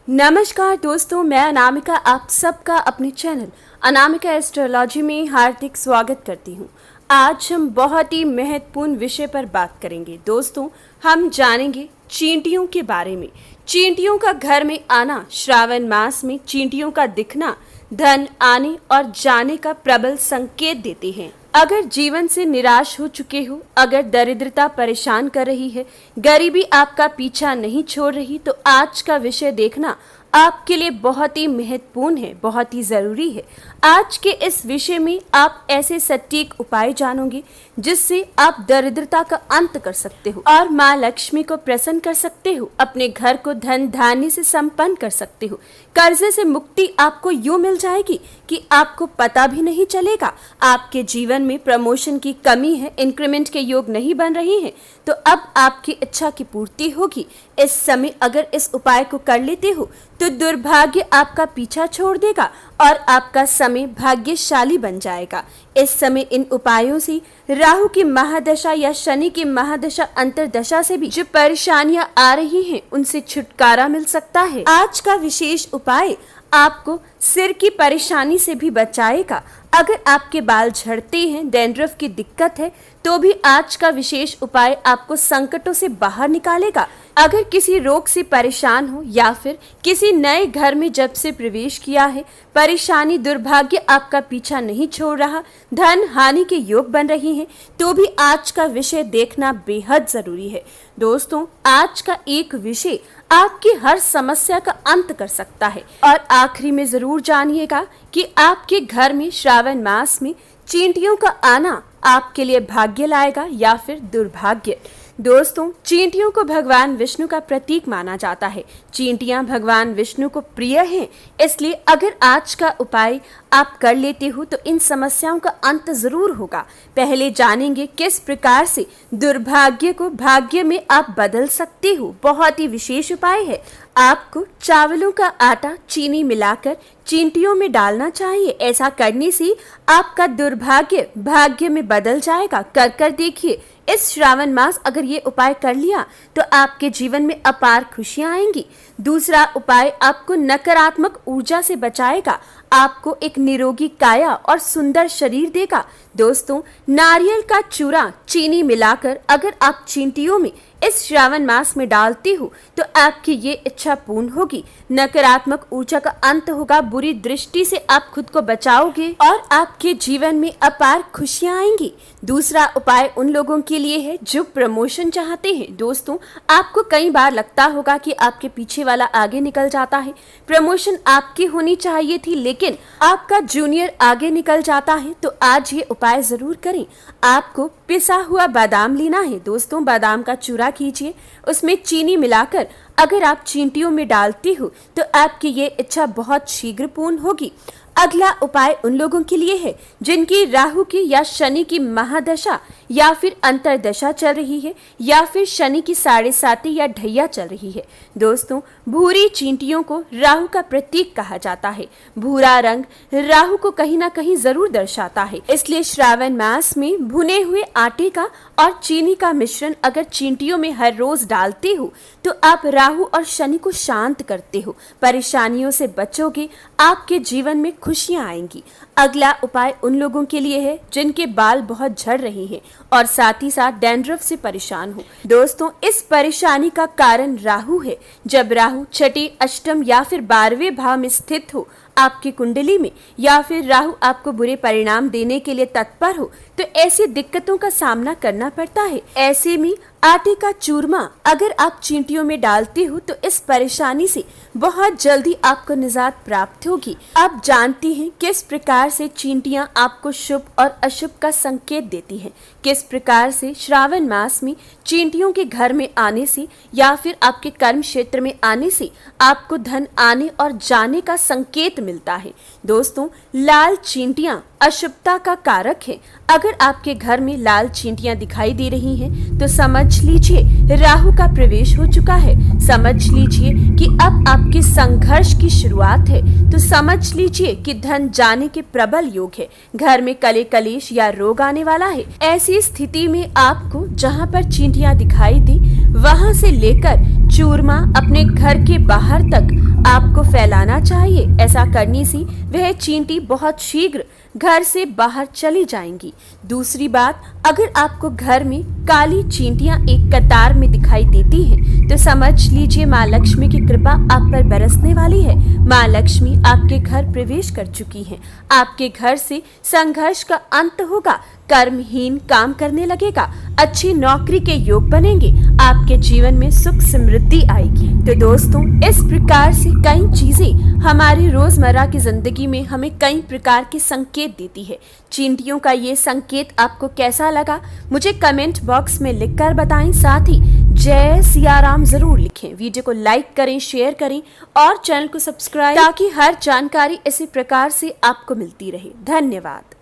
नमस्कार दोस्तों, मैं अनामिका आप सबका अपने चैनल अनामिका एस्ट्रोलॉजी में हार्दिक स्वागत करती हूँ। आज हम बहुत ही महत्वपूर्ण विषय पर बात करेंगे। दोस्तों, हम जानेंगे चींटियों के बारे में। चींटियों का घर में आना, श्रावण मास में चींटियों का दिखना धन आने और जाने का प्रबल संकेत देते हैं। अगर जीवन से निराश हो चुके हो, अगर दरिद्रता परेशान कर रही है, गरीबी आपका पीछा नहीं छोड़ रही, तो आज का विषय देखना आपके लिए बहुत ही महत्वपूर्ण है, बहुत ही जरूरी है। आज के इस विषय में आप ऐसे सटीक उपाय जानोगे जिससे आप दरिद्रता का अंत कर सकते हो और माँ लक्ष्मी को प्रसन्न कर सकते हो। अपने घर को धन धान्य से संपन्न कर सकते हो। कर्जे से मुक्ति आपको यूं मिल जाएगी कि आपको पता भी नहीं चलेगा। आपके जीवन में प्रमोशन की कमी है, इंक्रीमेंट के योग नहीं बन रहे हैं, तो अब आपकी इच्छा की पूर्ति होगी। इस समय अगर इस उपाय को कर लेते हो तो दुर्भाग्य आपका पीछा छोड़ देगा और आपका समय भाग्यशाली बन जाएगा। इस समय इन उपायों से राहु की महादशा या शनि की महादशा अंतरदशा से भी जो परेशानियां आ रही हैं उनसे छुटकारा मिल सकता है। आज का विशेष उपाय आपको सिर की परेशानी से भी बचाएगा। अगर आपके बाल झड़ते हैं, डैंड्रफ की दिक्कत है, तो भी आज का विशेष उपाय आपको संकटों से बाहर निकालेगा। अगर किसी रोग से परेशान हो या फिर किसी नए घर में जब से प्रवेश किया है, परेशानी दुर्भाग्य आपका पीछा नहीं छोड़ रहा, धन हानि के योग बन रही हैं, तो भी आज का विषय देखना बेहद जरूरी है। दोस्तों, आज का एक विषय आपकी हर समस्या का अंत कर सकता है। और आखिरी में जरूर जानिएगा कि आपके घर में श्रावण मास में चींटियों का आना आपके लिए भाग्य लाएगा या फिर दुर्भाग्य। दोस्तों, चींटियों को भगवान विष्णु का प्रतीक माना जाता है। चींटियां भगवान विष्णु को प्रिय हैं, इसलिए अगर आज का उपाय आप कर लेते हो तो इन समस्याओं का अंत जरूर होगा। पहले जानेंगे किस प्रकार से दुर्भाग्य को भाग्य में आप बदल सकते हो। बहुत ही विशेष उपाय है। आपको चावलों का आटा चीनी मिलाकर चींटियों में डालना चाहिए। ऐसा करने से आपका दुर्भाग्य भाग्य में बदल जाएगा। कर देखिए। इस श्रावण मास अगर ये उपाय कर लिया तो आपके जीवन में अपार खुशियां आएंगी। दूसरा उपाय आपको नकारात्मक ऊर्जा से बचाएगा, आपको एक निरोगी काया और सुंदर शरीर देगा। दोस्तों, नारियल का चूरा चीनी मिलाकर अगर आप चींटियों में इस श्रावण मास में डालते हो तो आपकी ये इच्छा पूर्ण होगी। नकारात्मक ऊर्जा का अंत होगा, बुरी दृष्टि से आप खुद को बचाओगे और आपके जीवन में अपार खुशियां आएंगी। दूसरा उपाय उन लोगों के लिए है जो प्रमोशन चाहते हैं। दोस्तों, आपको कई बार लगता होगा कि आपके पीछे वाला आगे निकल जाता है, प्रमोशन आपकी होनी चाहिए थी लेकिन आपका जूनियर आगे निकल जाता है, तो आज ये उपाय जरूर करें। आपको पिसा हुआ बादाम लेना है। दोस्तों, बादाम का चूरा कीजिए, उसमें चीनी मिलाकर अगर आप चींटियों में डालती हो तो आपकी ये इच्छा बहुत शीघ्र पूर्ण होगी। अगला उपाय उन लोगों के लिए है जिनकी राहु की या शनि की महादशा या फिर अंतरदशा चल रही है या फिर शनि की 7.5 या ढैया चल रही है। दोस्तों, भूरी चींटियों को राहु का प्रतीक कहा जाता है। भूरा रंग राहु को कहीं ना कहीं जरूर दर्शाता है, इसलिए श्रावण मास में भुने हुए आटे का और चीनी का मिश्रण अगर चींटियों में हर रोज डालते हो तो आप राहु और शनि को शांत करते हो, परेशानियों से बचोगे, आपके जीवन में खुशियां आएंगी। अगला उपाय उन लोगों के लिए है जिनके बाल बहुत झड़ रहे हैं और साथ ही साथ डैंड्रफ से परेशान हो। दोस्तों, इस परेशानी का कारण राहु है। जब राहु छठी, अष्टम या फिर 12वें भाव में स्थित हो आपकी कुंडली में या फिर राहु आपको बुरे परिणाम देने के लिए तत्पर हो तो ऐसी दिक्कतों का सामना करना पड़ता है। ऐसे में आटे का चूरमा अगर आप चींटियों में डालते हो तो इस परेशानी से बहुत जल्दी आपको निजात प्राप्त होगी। अब जानते हैं किस प्रकार से चींटियां आपको शुभ और अशुभ का संकेत देती हैं। किस प्रकार से श्रावण मास में चींटियों के घर में आने से या फिर आपके कर्म क्षेत्र में आने से आपको धन आने और जाने का संकेत मिलता है। दोस्तों, लाल चींटियां अशुभता का कारक है। अगर आपके घर में लाल चींटियां दिखाई दे रही हैं तो समझ लीजिए राहु का प्रवेश हो चुका है। समझ लीजिए कि अब आपके संघर्ष की शुरुआत है। तो समझ लीजिए कि धन जाने के प्रबल योग है। घर में कले कलेश या रोग आने वाला है। ऐसी स्थिति में आपको जहां पर चींटियां दिखाई दे वहां से लेकर चूरमा अपने घर के बाहर तक आपको फैलाना चाहिए। ऐसा करने से वह चींटी बहुत शीघ्र घर से बाहर चली जाएंगी। दूसरी बात, अगर आपको घर में काली चींटियां एक कतार में दिखाई देती हैं, तो समझ लीजिए माँ लक्ष्मी की कृपा आप पर बरसने वाली है। माँ लक्ष्मी आपके घर प्रवेश कर चुकी हैं। आपके घर से संघर्ष का अंत होगा, कर्महीन काम करने लगेगा, अच्छी नौकरी के योग बनेंगे, आपके जीवन में सुख समृद्धि आएगी। तो दोस्तों, इस प्रकार से कई चीजें हमारी रोजमर्रा की जिंदगी में हमें कई प्रकार के संकेत देती है। चींटियों का ये संकेत आपको कैसा लगा, मुझे कमेंट बॉक्स में लिखकर बताएं। साथ ही जय सिया राम जरूर लिखें। वीडियो को लाइक करें, शेयर करें और चैनल को सब्सक्राइब, ताकि हर जानकारी इसी प्रकार से आपको मिलती रहे। धन्यवाद।